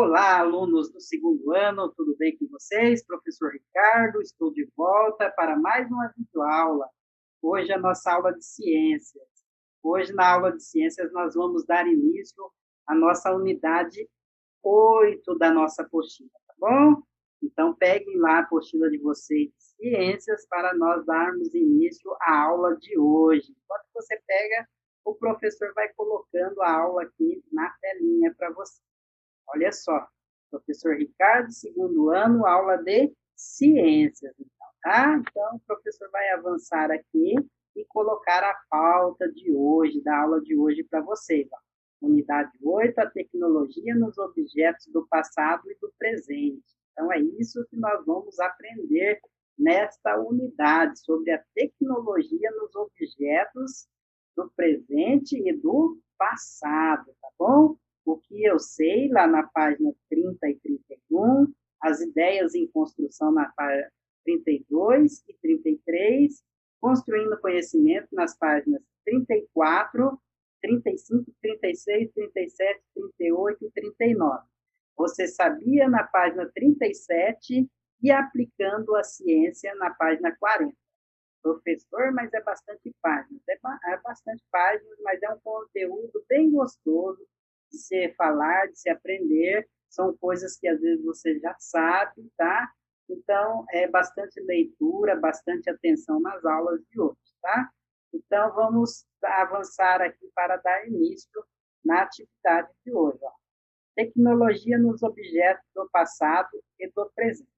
Olá, alunos do segundo ano, tudo bem com vocês? Professor Ricardo, estou de volta para mais uma videoaula. Hoje é a nossa aula de ciências. Hoje, na aula de ciências, nós vamos dar início à nossa unidade 8 da nossa apostila, tá bom? Então, peguem lá a apostila de vocês de ciências para nós darmos início à aula de hoje. Enquanto você pega, o professor vai colocando a aula aqui na telinha para você. Olha só, professor Ricardo, segundo ano, aula de ciências, então, tá? Então, o professor vai avançar aqui e colocar a pauta de hoje, da aula de hoje para vocês, ó. Unidade 8, a tecnologia nos objetos do passado e do presente. Então, é isso que nós vamos aprender nesta unidade, sobre a tecnologia nos objetos do presente e do passado, tá bom? O que eu sei, lá na página 30 e 31, as ideias em construção na página 32 e 33, construindo conhecimento nas páginas 34, 35, 36, 37, 38 e 39. Você sabia na página 37 e aplicando a ciência na página 40. Professor, mas é bastante páginas. É bastante páginas, mas é um conteúdo bem gostoso de se falar, de se aprender. São coisas que às vezes você já sabe, tá? Então, é bastante leitura, bastante atenção nas aulas de hoje, tá? Então, vamos avançar aqui para dar início na atividade de hoje. Ó. Tecnologia nos objetos do passado e do presente.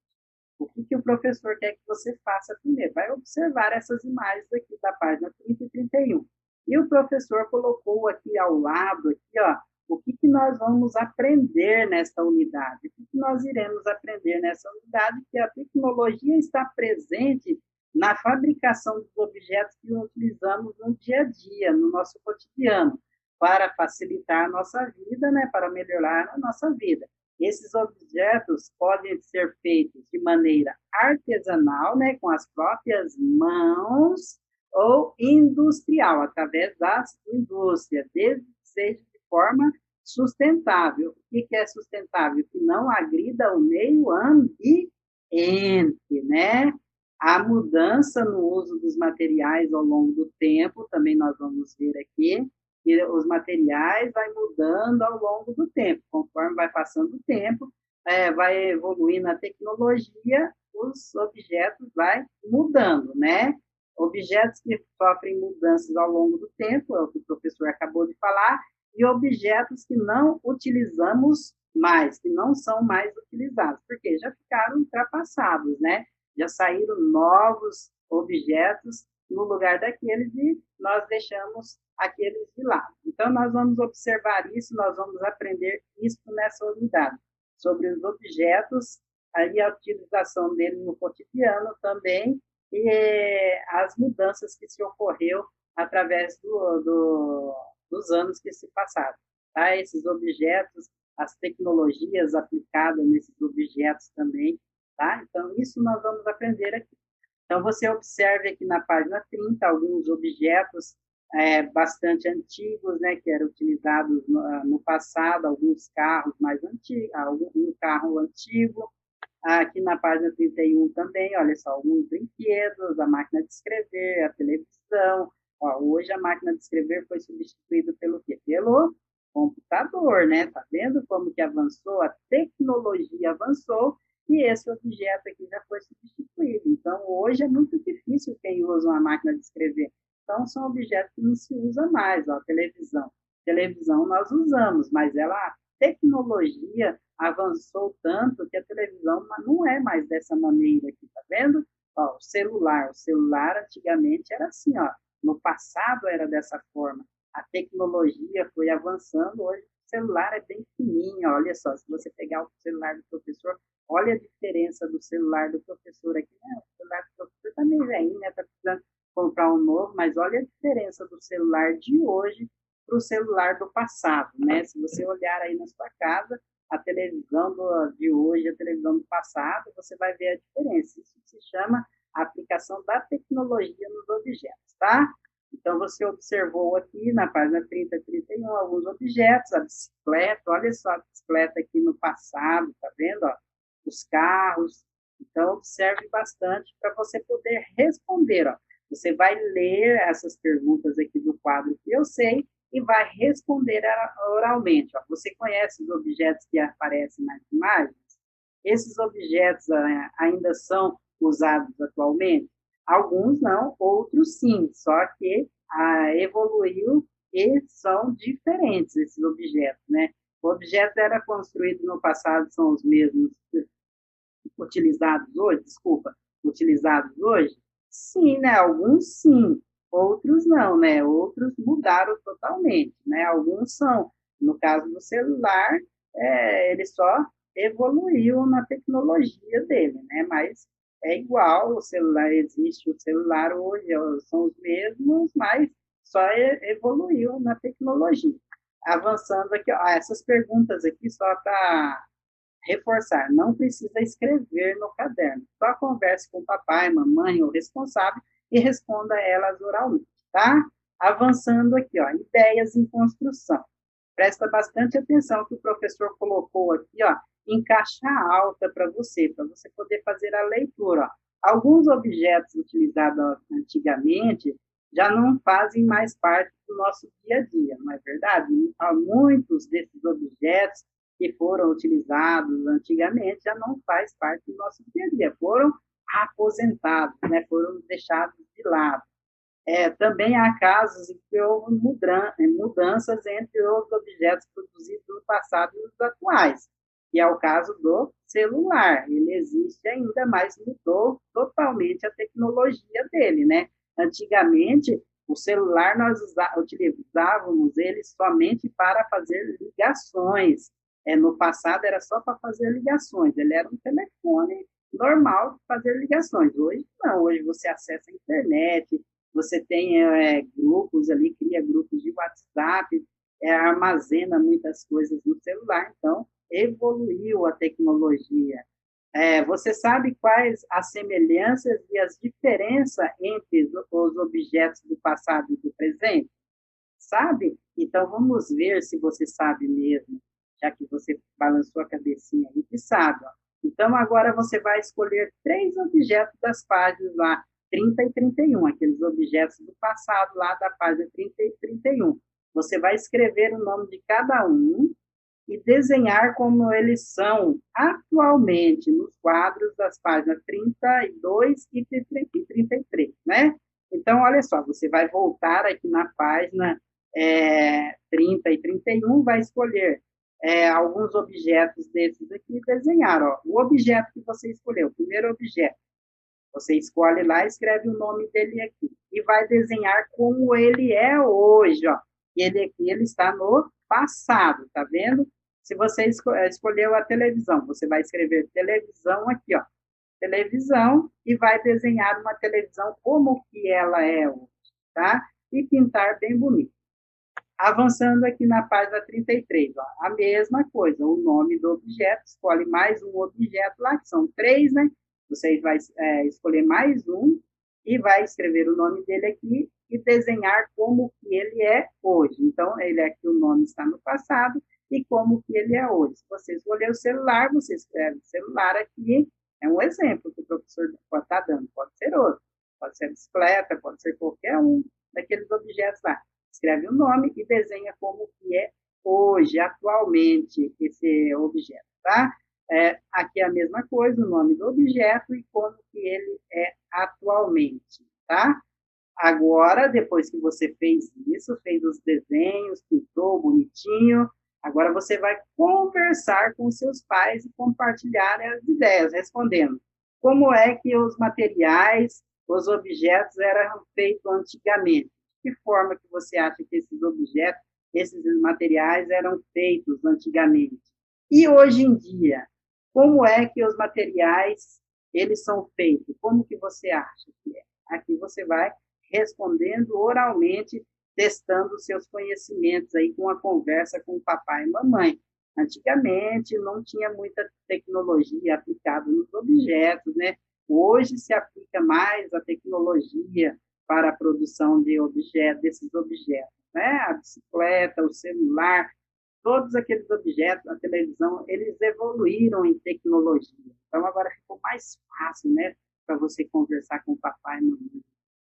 O que o professor quer que você faça primeiro? Vai observar essas imagens aqui da página 30 e 31. E o professor colocou aqui ao lado, aqui, ó, o que nós vamos aprender nesta unidade. O que nós iremos aprender nessa unidade? Que a tecnologia está presente na fabricação dos objetos que utilizamos no dia a dia, no nosso cotidiano, para facilitar a nossa vida, né, para melhorar a nossa vida. Esses objetos podem ser feitos de maneira artesanal, né, com as próprias mãos, ou industrial, através da indústria, desde que seja de forma sustentável. O que é sustentável? Que não agrida o meio ambiente, né? A mudança no uso dos materiais ao longo do tempo, também nós vamos ver aqui, que os materiais vai mudando ao longo do tempo, conforme vai passando o tempo, vai evoluindo a tecnologia, os objetos vai mudando, né? Objetos que sofrem mudanças ao longo do tempo, é o que o professor acabou de falar, e objetos que não utilizamos mais, que não são mais utilizados, porque já ficaram ultrapassados, né? Já saíram novos objetos no lugar daqueles e nós deixamos aqueles de lado. Então, nós vamos observar isso, nós vamos aprender isso nessa unidade, sobre os objetos, aí a utilização deles no cotidiano também, e as mudanças que se ocorreu através dos anos que se passaram. Tá? Esses objetos, as tecnologias aplicadas nesses objetos também. Tá? Então, isso nós vamos aprender aqui. Então, você observe aqui na página 30 alguns objetos bastante antigos, né, que eram utilizados no passado, alguns carros mais antigos, um carro antigo. Aqui na página 31 também, olha só, alguns brinquedos, a máquina de escrever, a televisão. Ó, hoje a máquina de escrever foi substituída pelo quê? Pelo computador, né? Tá vendo como que avançou? A tecnologia avançou e esse objeto aqui já foi substituído. Então, hoje é muito difícil quem usa uma máquina de escrever. Então, são objetos que não se usa mais, ó, televisão. Televisão nós usamos, mas a tecnologia avançou tanto que a televisão não é mais dessa maneira aqui, tá vendo? Ó, o celular antigamente era assim, ó, no passado era dessa forma. A tecnologia foi avançando, hoje o celular é bem fininho, olha só, se você pegar o celular do professor, olha a diferença do celular do professor aqui, né? O celular do professor também tá velhinho, né? Tá precisando comprar um novo, mas olha a diferença do celular de hoje para o celular do passado, né? Se você olhar aí na sua casa, a televisão de hoje, a televisão do passado, você vai ver a diferença. Isso se chama aplicação da tecnologia nos objetos, tá? Então, você observou aqui na página 30 e 31 alguns objetos, a bicicleta, olha só a bicicleta aqui no passado, tá vendo? Ó? Os carros. Então, observe bastante para você poder responder. Ó. Você vai ler essas perguntas aqui do quadro que eu sei e vai responder oralmente. Ó. Você conhece os objetos que aparecem nas imagens? Esses objetos ainda são usados atualmente? Alguns não, outros sim, só que evoluiu e são diferentes esses objetos, né? O objeto era construído no passado, são os mesmos utilizados hoje, desculpa, utilizados hoje? Sim, né? Alguns sim, outros não, né? Outros mudaram totalmente, né? Alguns são. No caso do celular, ele só evoluiu na tecnologia dele, né? Mas é igual, o celular existe, o celular hoje são os mesmos, mas só evoluiu na tecnologia. Avançando aqui, ó, essas perguntas aqui só para reforçar, não precisa escrever no caderno. Só converse com o papai, mamãe ou responsável e responda elas oralmente, tá? Avançando aqui, ó, ideias em construção. Presta bastante atenção que o professor colocou aqui, ó, em caixa alta para você poder fazer a leitura. Ó. Alguns objetos utilizados antigamente já não fazem mais parte do nosso dia a dia, não é verdade? Há muitos desses objetos que foram utilizados antigamente já não faz parte do nosso dia a dia, foram aposentados, né? Foram deixados de lado. Também há casos em que houve mudanças entre os objetos produzidos no passado e os atuais, que é o caso do celular. Ele existe ainda, mas mudou totalmente a tecnologia dele, né? Antigamente, o celular nós utilizávamos ele somente para fazer ligações. No passado era só para fazer ligações, ele era um telefone normal de fazer ligações. Hoje não, hoje você acessa a internet, você tem grupos ali, cria grupos de WhatsApp, armazena muitas coisas no celular, então evoluiu a tecnologia. Você sabe quais as semelhanças e as diferenças entre os objetos do passado e do presente? Sabe? Então vamos ver se você sabe mesmo, já que você balançou a cabecinha aí que sabe. Ó. Então agora você vai escolher 3 objetos das páginas lá, 30 e 31, aqueles objetos do passado lá da página 30 e 31. Você vai escrever o nome de cada um e desenhar como eles são atualmente nos quadros das páginas 32 e 33, né? Então, olha só, você vai voltar aqui na página 30 e 31, vai escolher alguns objetos desses aqui e desenhar. Ó. O objeto que você escolheu, o primeiro objeto, você escolhe lá, escreve o nome dele aqui e vai desenhar como ele é hoje, ó. Ele aqui, ele está no passado, tá vendo? Se você escolheu a televisão, você vai escrever televisão aqui, ó. Televisão e vai desenhar uma televisão como que ela é hoje, tá? E pintar bem bonito. Avançando aqui na página 33, ó, a mesma coisa, o nome do objeto, escolhe mais um objeto lá, que são 3, né? Você vai escolher mais um e vai escrever o nome dele aqui e desenhar como que ele é hoje. Então, ele aqui, o nome está no passado e como que ele é hoje. Se você escolher o celular, você escreve o celular aqui, é um exemplo que o professor pode estar dando, pode ser outro, pode ser bicicleta, pode ser qualquer um daqueles objetos lá. Escreve o nome e desenha como que é hoje, atualmente, esse objeto, tá? Aqui é a mesma coisa, o nome do objeto e como que ele é atualmente, tá? Agora, depois que você fez isso, fez os desenhos, pintou bonitinho, agora você vai conversar com seus pais e compartilhar as ideias, respondendo como é que os materiais, os objetos eram feitos antigamente. De que forma que você acha que esses objetos, esses materiais eram feitos antigamente? E hoje em dia, como é que os materiais eles são feitos? Como que você acha que é? Aqui você vai respondendo oralmente, testando seus conhecimentos aí com a conversa com o papai e mamãe. Antigamente não tinha muita tecnologia aplicada nos objetos, né? Hoje se aplica mais a tecnologia para a produção de desses objetos, né? A bicicleta, o celular, todos aqueles objetos, a televisão, eles evoluíram em tecnologia. Então, agora ficou mais fácil, né, para você conversar com o papai e mamãe.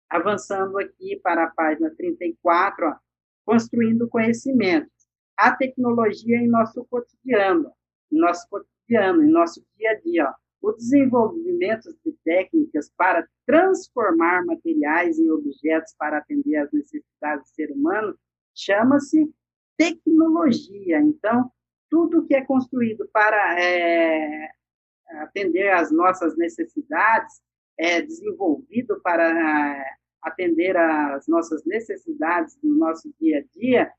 Avançando aqui para a página 34, ó, construindo conhecimento. A tecnologia em nosso cotidiano, em nosso dia a dia. Ó. O desenvolvimento de técnicas para transformar materiais em objetos para atender às necessidades do ser humano chama-se tecnologia. Então, tudo que é construído para atender às nossas necessidades, é desenvolvido para atender às nossas necessidades do nosso dia a dia,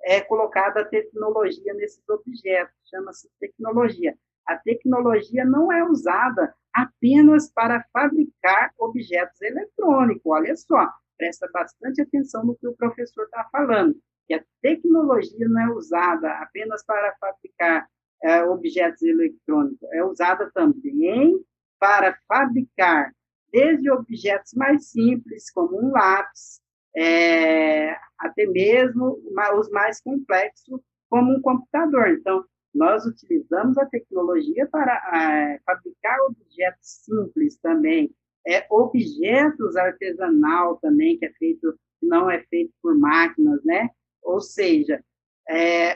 é colocada a tecnologia nesses objetos, chama-se tecnologia. A tecnologia não é usada apenas para fabricar objetos eletrônicos, olha só, presta bastante atenção no que o professor está falando, que a tecnologia não é usada apenas para fabricar objetos eletrônicos, é usada também para fabricar desde objetos mais simples, como um lápis, até mesmo os mais complexos, como um computador. Então, nós utilizamos a tecnologia para fabricar objetos simples também, objetos artesanal também, que não é feito por máquinas, né? Ou seja,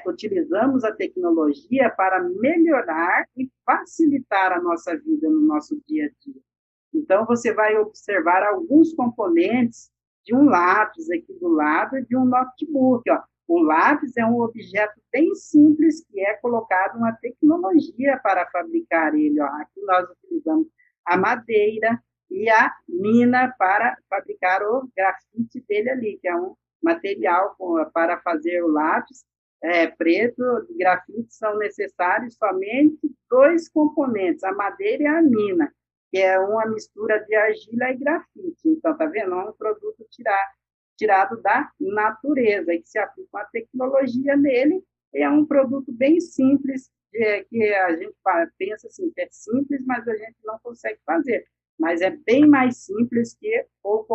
utilizamos a tecnologia para melhorar e facilitar a nossa vida no nosso dia a dia. Então, você vai observar alguns componentes de um lápis aqui do lado e de um notebook. Ó. O lápis é um objeto bem simples que é colocado uma tecnologia para fabricar ele. Ó. Aqui nós utilizamos a madeira e a mina para fabricar o grafite dele ali, que é um material para fazer o lápis preto e grafite. São necessários somente dois componentes, a madeira e a mina, que é uma mistura de argila e grafite. Então, tá vendo? É um produto tirado da natureza, e que se aplica uma tecnologia nele, e é um produto bem simples, que a gente pensa assim, que é simples, mas a gente não consegue fazer. Mas é bem mais simples que o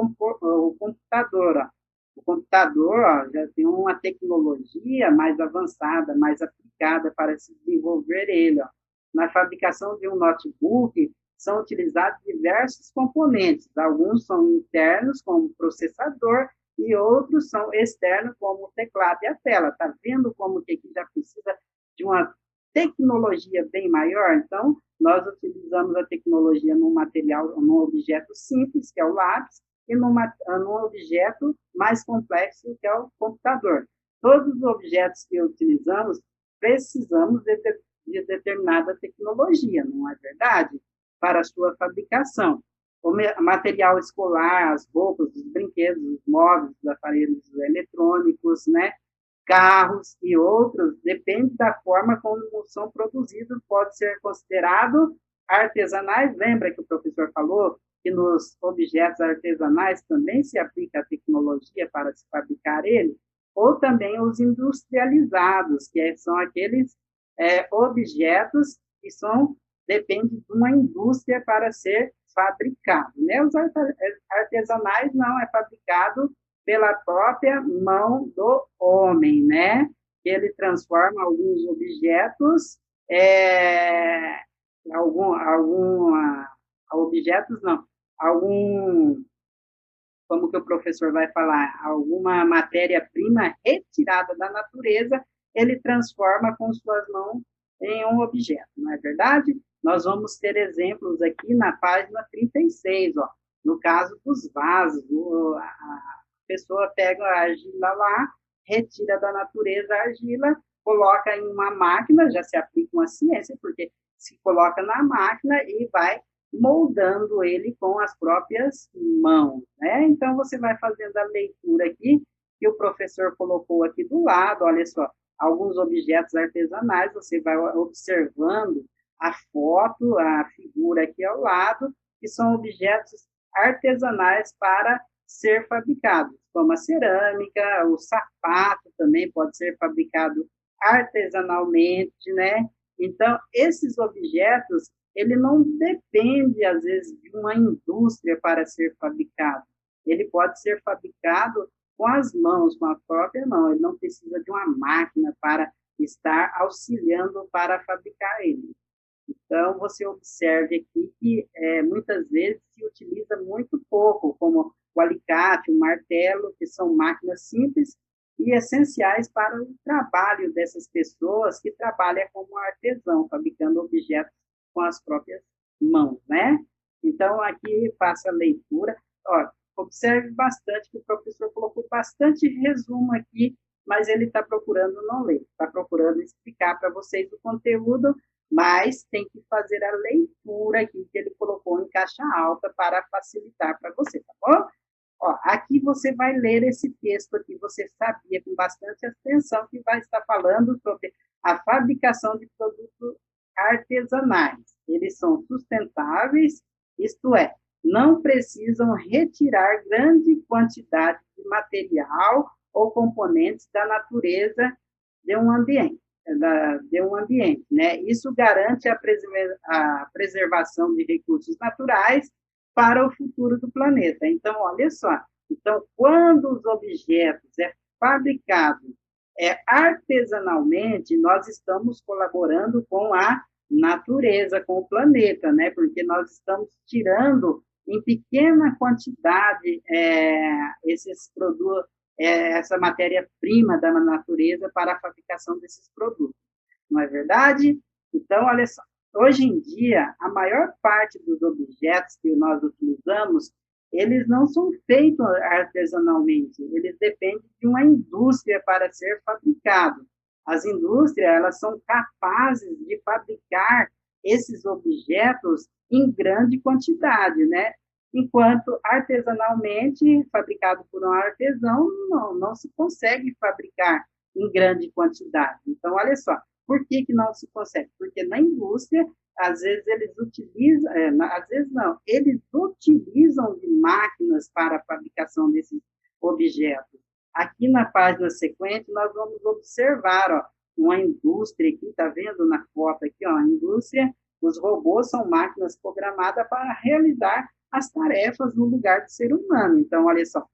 computador. Ó. O computador já tem uma tecnologia mais avançada, mais aplicada para se desenvolver ele. Ó. Na fabricação de um notebook, são utilizados diversos componentes. Alguns são internos, como o processador, e outros são externos, como o teclado e a tela. Está vendo como que aqui já precisa de uma tecnologia bem maior? Então, nós utilizamos a tecnologia num material, num objeto simples, que é o lápis, e num objeto mais complexo, que é o computador. Todos os objetos que utilizamos, precisamos de determinada tecnologia, não é verdade? Para a sua fabricação. O material escolar, as roupas, os brinquedos, os móveis, os aparelhos eletrônicos, né? Carros e outros, depende da forma como são produzidos, pode ser considerado artesanais. Lembra que o professor falou que nos objetos artesanais também se aplica a tecnologia para se fabricar ele? Ou também os industrializados, que são aqueles objetos que depende de uma indústria para ser fabricado. Né? Os artesanais não é fabricado pela própria mão do homem, né? Ele transforma alguns objetos, objetos não, como que o professor vai falar, alguma matéria-prima retirada da natureza, ele transforma com suas mãos em um objeto, não é verdade? Nós vamos ter exemplos aqui na página 36, ó, no caso dos vasos. A pessoa pega a argila lá, retira da natureza a argila, coloca em uma máquina, já se aplica uma ciência, porque se coloca na máquina e vai moldando ele com as próprias mãos, né? Então, você vai fazendo a leitura aqui, que o professor colocou aqui do lado, olha só, alguns objetos artesanais, você vai observando a foto, a figura aqui ao lado, que são objetos artesanais para ser fabricados, como a cerâmica, o sapato também pode ser fabricado artesanalmente, né? Então, esses objetos, ele não depende, às vezes, de uma indústria para ser fabricado. ele pode ser fabricado com as mãos, com a própria mão, ele não precisa de uma máquina para estar auxiliando para fabricar ele. Então, você observe aqui que muitas vezes se utiliza muito pouco, como o alicate, o martelo, que são máquinas simples e essenciais para o trabalho dessas pessoas que trabalham como artesão, fabricando objetos com as próprias mãos, né? Então, aqui faça a leitura. Ó, observe bastante que o professor colocou bastante resumo aqui, mas ele está procurando não ler, está procurando explicar para vocês o conteúdo, mas tem que fazer a leitura aqui que ele colocou em caixa alta para facilitar para você, tá bom? Ó, aqui você vai ler esse texto aqui, você sabia com bastante atenção que vai estar falando sobre a fabricação de produtos artesanais. Eles são sustentáveis, isto é, não precisam retirar grande quantidade de material ou componentes da natureza de um ambiente. Né? Isso garante a preservação de recursos naturais para o futuro do planeta. Então, olha só, então, quando os objetos fabricados artesanalmente, nós estamos colaborando com a natureza, com o planeta, né? Porque nós estamos tirando em pequena quantidade esses produtos, essa matéria-prima da natureza para a fabricação desses produtos. Não é verdade? Então, olha só, hoje em dia, a maior parte dos objetos que nós utilizamos, eles não são feitos artesanalmente, eles dependem de uma indústria para ser fabricado. As indústrias, elas são capazes de fabricar esses objetos em grande quantidade, né? Enquanto artesanalmente, fabricado por um artesão, não se consegue fabricar em grande quantidade. Então, olha só, por que não se consegue? Porque na indústria, às vezes eles utilizam, às vezes não, eles utilizam de máquinas para a fabricação desses objetos. Aqui na página sequente, nós vamos observar, ó, uma indústria aqui, tá vendo na foto aqui, ó, a indústria, os robôs são máquinas programadas para realizar as tarefas no lugar do ser humano. Então, olha só,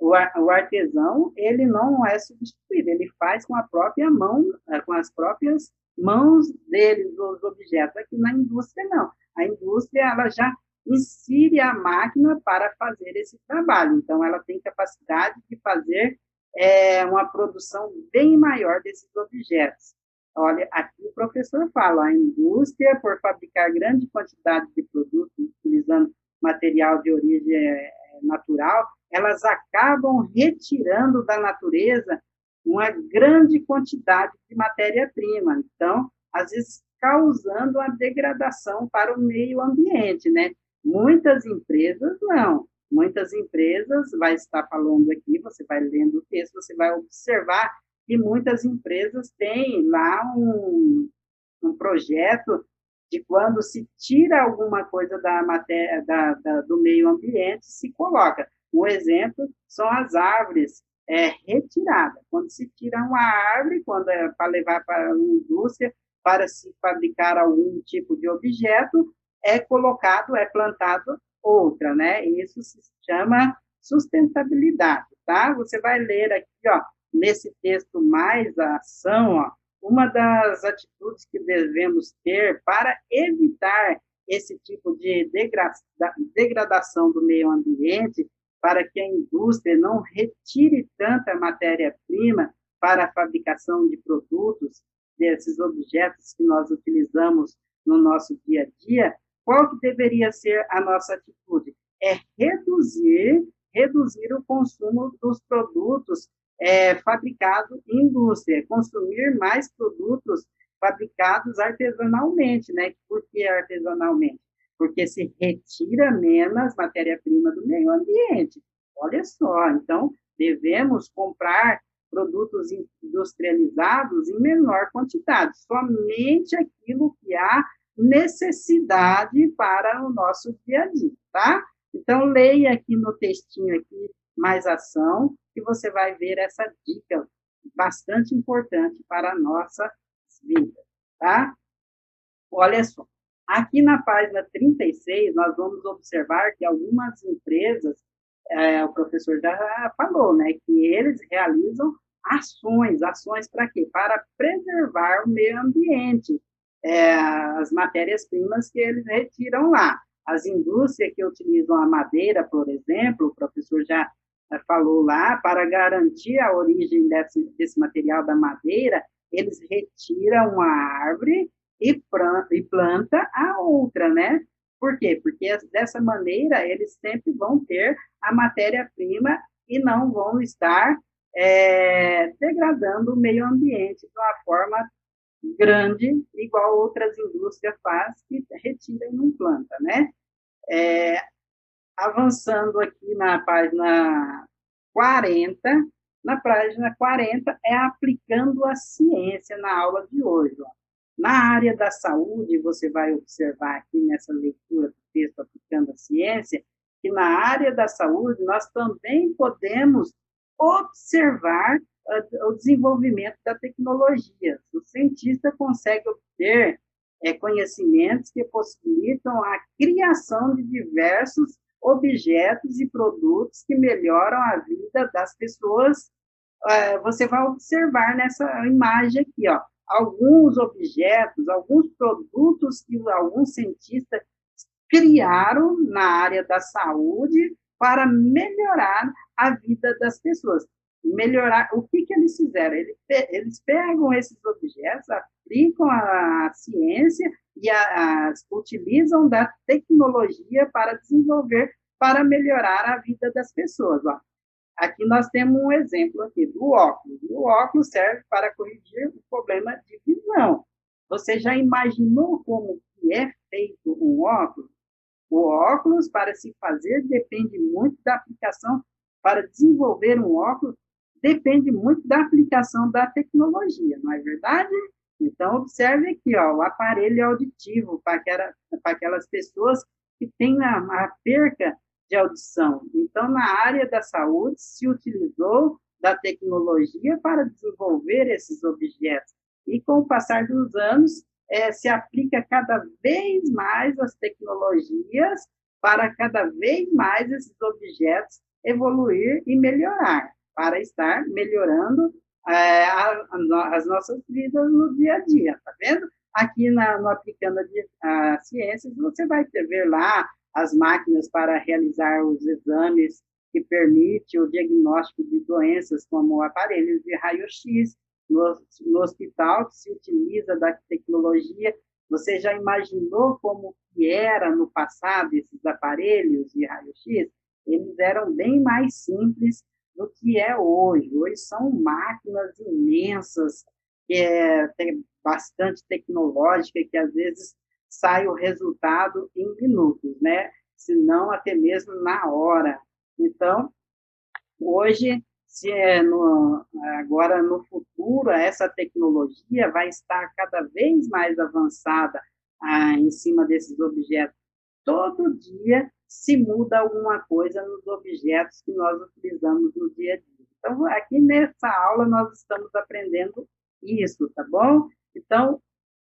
o artesão, ele não é substituído, ele faz com a própria mão, com as próprias mãos dele, os objetos. Aqui na indústria, não. A indústria, ela já insere a máquina para fazer esse trabalho. Então, ela tem capacidade de fazer uma produção bem maior desses objetos. Olha, aqui o professor fala, a indústria, por fabricar grande quantidade de produtos, utilizando material de origem natural, elas acabam retirando da natureza uma grande quantidade de matéria-prima. Então, às vezes, causando a degradação para o meio ambiente, né? Muitas empresas, não. Muitas empresas, vai estar falando aqui, você vai lendo o texto, você vai observar que muitas empresas têm lá um projeto de quando se tira alguma coisa da matéria, do meio ambiente, se coloca. Um exemplo são as árvores retiradas. Quando se tira uma árvore, quando é para levar para a indústria, para se fabricar algum tipo de objeto, é colocado, é plantado outra, né? Isso se chama sustentabilidade, tá? Você vai ler aqui, ó, nesse texto mais a ação, ó, uma das atitudes que devemos ter para evitar esse tipo de degradação do meio ambiente, para que a indústria não retire tanta matéria-prima para a fabricação de produtos, desses objetos que nós utilizamos no nosso dia a dia, qual que deveria ser a nossa atitude? É reduzir o consumo dos produtos fabricados em indústria, consumir mais produtos fabricados artesanalmente, né? Por que artesanalmente? Porque se retira menos matéria-prima do meio ambiente. Olha só, então devemos comprar produtos industrializados em menor quantidade, somente aquilo que há necessidade para o nosso dia a dia, tá? Então, leia aqui no textinho aqui mais ação, que você vai ver essa dica bastante importante para a nossa vida, tá? Olha só, aqui na página 36, nós vamos observar que algumas empresas, o professor já falou, né, que eles realizam ações para quê? Para preservar o meio ambiente, as matérias-primas que eles retiram lá. As indústrias que utilizam a madeira, por exemplo, o professor já falou lá, para garantir a origem desse material da madeira, eles retiram uma árvore e planta a outra, né? Por quê? Porque dessa maneira eles sempre vão ter a matéria-prima e não vão estar degradando o meio ambiente de uma forma grande, igual outras indústrias fazem, que retira e não planta, né? É, avançando aqui na página 40, na página 40 é aplicando a ciência na aula de hoje. Ó. Na área da saúde, você vai observar aqui nessa leitura do texto aplicando a ciência, que na área da saúde nós também podemos observar o desenvolvimento da tecnologia. O cientista consegue obter conhecimentos que possibilitam a criação de diversos objetos e produtos que melhoram a vida das pessoas. Você vai observar nessa imagem aqui, ó, alguns objetos, alguns produtos que alguns cientistas criaram na área da saúde para melhorar a vida das pessoas. Melhorar, o que eles fizeram? Eles pegam esses objetos, aplicam a ciência e utilizam da tecnologia para desenvolver, para melhorar a vida das pessoas. Ó. Aqui nós temos um exemplo aqui do óculos. O óculos serve para corrigir o problema de visão. Você já imaginou como que é feito um óculos? O óculos, para se fazer, depende muito da aplicação. Para desenvolver um óculos, depende muito da aplicação da tecnologia, não é verdade? Então, observe aqui, ó, o aparelho auditivo para aquelas pessoas que têm a perca de audição. Então, na área da saúde, se utilizou da tecnologia para desenvolver esses objetos. E com o passar dos anos, se aplica cada vez mais as tecnologias para cada vez mais esses objetos evoluir e melhorar, para estar melhorando as nossas vidas no dia a dia, tá vendo? Aqui no Aplicando a Ciências, você vai ver lá as máquinas para realizar os exames que permite o diagnóstico de doenças, como aparelhos de raio-x, no hospital que se utiliza da tecnologia. Você já imaginou como que era no passado esses aparelhos de raio-x? Eles eram bem mais simples do que é hoje. Hoje são máquinas imensas, tem bastante tecnológica, que às vezes sai o resultado em minutos, né? Se não até mesmo na hora. Então, hoje, agora no futuro, essa tecnologia vai estar cada vez mais avançada em cima desses objetos. Todo dia se muda alguma coisa nos objetos que nós utilizamos no dia a dia. Então, aqui nessa aula, nós estamos aprendendo isso, tá bom? Então,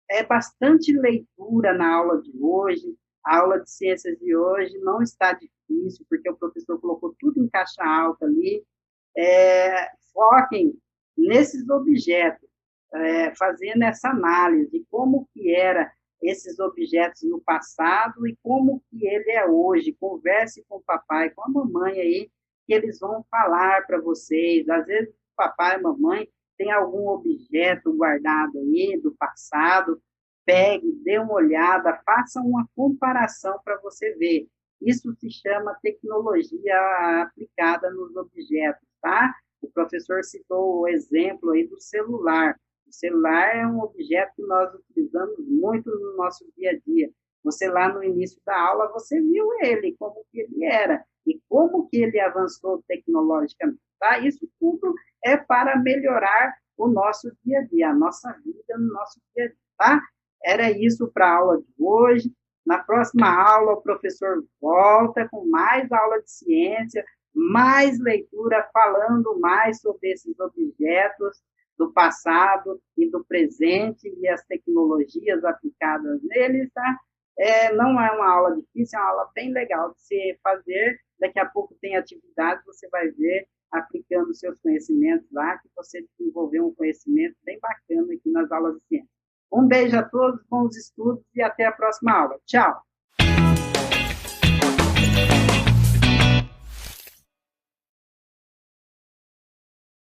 é bastante leitura na aula de hoje. A aula de ciências de hoje não está difícil, porque o professor colocou tudo em caixa alta ali. Foquem nesses objetos, fazendo essa análise de como que era esses objetos no passado e como que ele é hoje. Converse com o papai, com a mamãe aí, que eles vão falar para vocês. Às vezes, o papai e a mamãe tem algum objeto guardado aí do passado, pegue, dê uma olhada, faça uma comparação para você ver. Isso se chama tecnologia aplicada nos objetos, tá? O professor citou o exemplo aí do celular. O celular é um objeto que nós utilizamos muito no nosso dia a dia. Você lá no início da aula, você viu ele, como que ele era, e como que ele avançou tecnologicamente, tá? Isso tudo é para melhorar o nosso dia a dia, a nossa vida no nosso dia a dia, tá? Era isso para a aula de hoje. Na próxima aula, o professor volta com mais aula de ciência, mais leitura, falando mais sobre esses objetos do passado e do presente e as tecnologias aplicadas neles, tá? Não é uma aula difícil, é uma aula bem legal de se fazer, daqui a pouco tem atividades, você vai ver aplicando seus conhecimentos lá, que você desenvolveu um conhecimento bem bacana aqui nas aulas de ciência. Um beijo a todos, bons estudos e até a próxima aula. Tchau!